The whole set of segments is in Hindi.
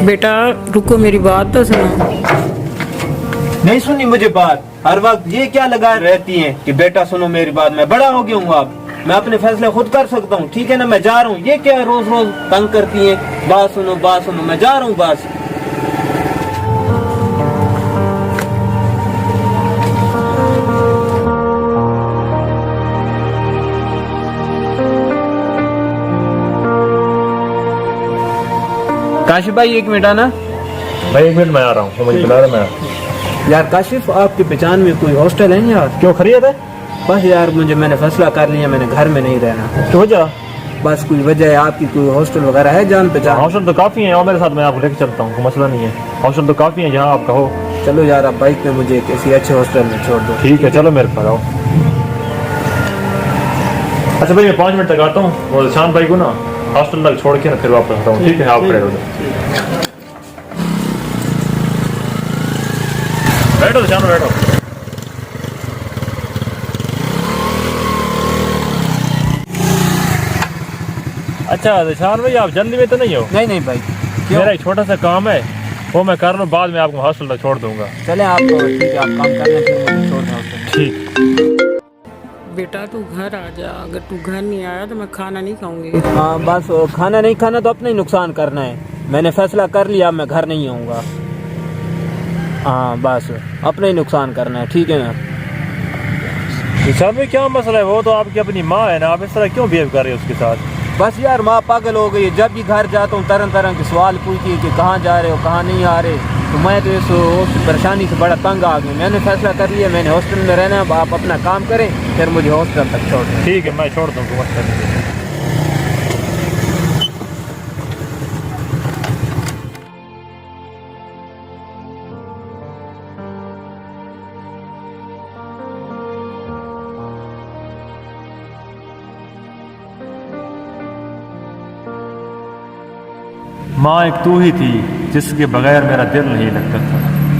बेटा रुको, मेरी बात तो सुनो। नहीं सुनी मुझे बात, हर वक्त ये क्या लगा रहती हैं कि बेटा सुनो मेरी बात। मैं बड़ा हो गया हूँ, अब मैं अपने फैसले खुद कर सकता हूँ, ठीक है ना। मैं जा रहा हूँ, ये क्या रोज रोज तंग करती हैं, बात सुनो, मैं जा रहा हूँ बस। काशिफ भाई एक मिनट आना। भाई 1 मिनट में आ रहा हूँ, मुझे बुला रहा मैं। यार काशिफ, आपकी पहचान में कोई हॉस्टल है यार? क्यों खरीद है? बस यार मैंने फैसला कर लिया, मैंने घर में नहीं रहना। तो वजह? बस कोई वजह है आपकी, कोई हॉस्टल वगैरह है जान पहचान? हॉस्टल तो काफ़ी है, और मेरे साथ मैं आपको लेकर चलता हूँ, कोई मसला नहीं है। हॉस्टल तो काफ़ी है जहाँ आप कहो। चलो यार, आप बाइक पे मुझे किसी अच्छे हॉस्टल में छोड़ दो। ठीक है, चलो मेरे पास आओ। अच्छा भाई, मैं 5 मिनट तक आता हूँ, और शान भाई को ना हॉस्टल तक छोड़ के ना फिर वापस आता हूँ, ठीक है? आप खड़े हो जाओ। बैठो शान, बैठो। अच्छा शान भाई, आप जल्दी में तो नहीं हो? नहीं भाई, मेरा एक छोटा सा काम है, वो मैं कर लूँ, बाद में आपको हॉस्टल तक छोड़ दूंगा। चले आप, ठीक है आप काम कर लें, फिर मुझे छोड़ दो। ठीक। बेटा तू घर आ जा, अगर तू घर नहीं आया तो मैं खाना नहीं खाऊंगी। हाँ बस, खाना नहीं खाना तो अपने ही नुकसान करना है। मैंने फैसला कर लिया, मैं घर नहीं आऊँगा। हाँ बस, अपने ही नुकसान करना है, ठीक है ना। शान भाई क्या मसला है? वो तो आपकी अपनी माँ है ना, आप इस तरह क्यों बिहेव कर रहे हो उसके साथ? बस यार, माँ पागल हो गई है। जब भी घर जाता हूँ तरह तरह के सवाल पूछती है कि कहाँ जा रहे हो, कहाँ नहीं आ रहे। तो मैं तो इस परेशानी से बड़ा तंग आ गया। मैंने फैसला कर लिया, मैंने हॉस्टल में रहना है। अब आप अपना काम करें, फिर मुझे हॉस्टल तक छोड़ दें। ठीक है, मैं छोड़ दूँगा। माँ एक तू ही थी जिसके बगैर मेरा दिल नहीं लगता था।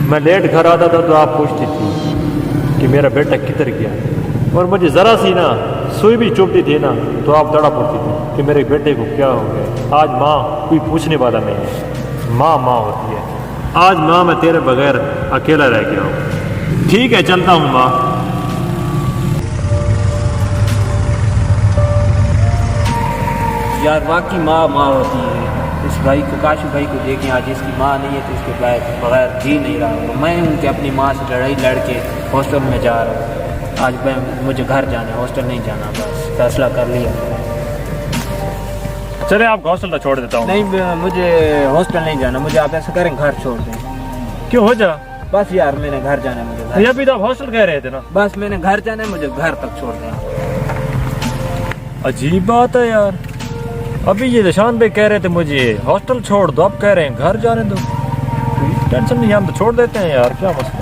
मैं लेट घर आता था तो आप पूछती थी कि मेरा बेटा किधर गया, और मुझे ज़रा सी ना सुई भी चुभती थी ना तो आप तड़प उठती थी कि मेरे बेटे को क्या हो गया। आज माँ कोई पूछने वाला नहीं है, माँ माँ होती है। आज माँ मैं तेरे बगैर अकेला रह गया हूँ। ठीक है, चलता हूँ माँ। यार वाकई माँ माँ होती है। इस भाई को, काशिफ भाई को देखें, आज इसकी माँ नहीं है तो इसके बगैर जी नहीं रहा। तो मैं हूँ कि अपनी माँ से लड़ाई लड़के हॉस्टल में जा रहा हूँ। आज मुझे घर जाना है, हॉस्टल नहीं जाना। बस फैसला कर लिया। चले आपको हॉस्टल तक छोड़ देता हूँ। नहीं, मुझे हॉस्टल नहीं जाना। मुझे आप ऐसा करें, घर छोड़ दें। क्यों हो जा? बस यार, मैंने घर जाना है, मुझे घर। ये अभी तो आप हॉस्टल कह रहे थे ना। बस मैंने घर जाना है, मुझे घर तक छोड़ दें। अजीब बात है यार, अभी ये निशान भाई कह रहे थे मुझे हॉस्टल छोड़ दो, अब कह रहे हैं घर जाने दो। टेंशन नहीं, हम तो छोड़ देते हैं यार, क्या मसला।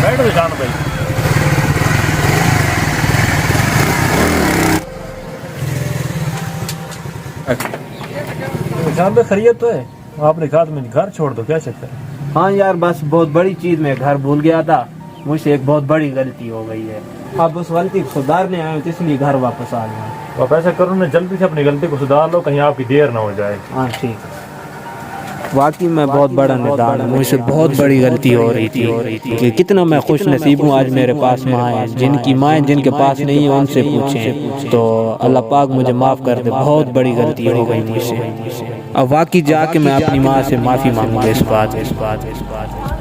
बैठो निशान भाई। निशान भाई खैरियत तो है? आपने कहा तो मुझे घर छोड़ दो, क्या चक्कर है? हाँ यार, बस बहुत बड़ी चीज में घर भूल गया था। मुझसे एक बहुत बड़ी गलती हो गई है। अब उस गलती को सुधारने आए तो इसलिए घर वापस आ गया। तो आप ऐसा करो ना, जल्दी से अपनी गलती को सुधार लो, कहीं आपकी देर ना हो जाए। हाँ ठीक है। वाकई में बहुत बड़ा निदान है, मुझसे बहुत बड़ी गलती हो रही थी कि कितना मैं खुश नसीब हूँ। आज मेरे पास माँ है, जिनकी माँ जिनके पास नहीं है उनसे पूछें तो अल्लाह पाक मुझे माफ़ कर दे। बहुत बड़ी गलती हो गई मुझसे। अब वाकई जाके मैं अपनी माँ से माफ़ी मांगूंगा इस बात।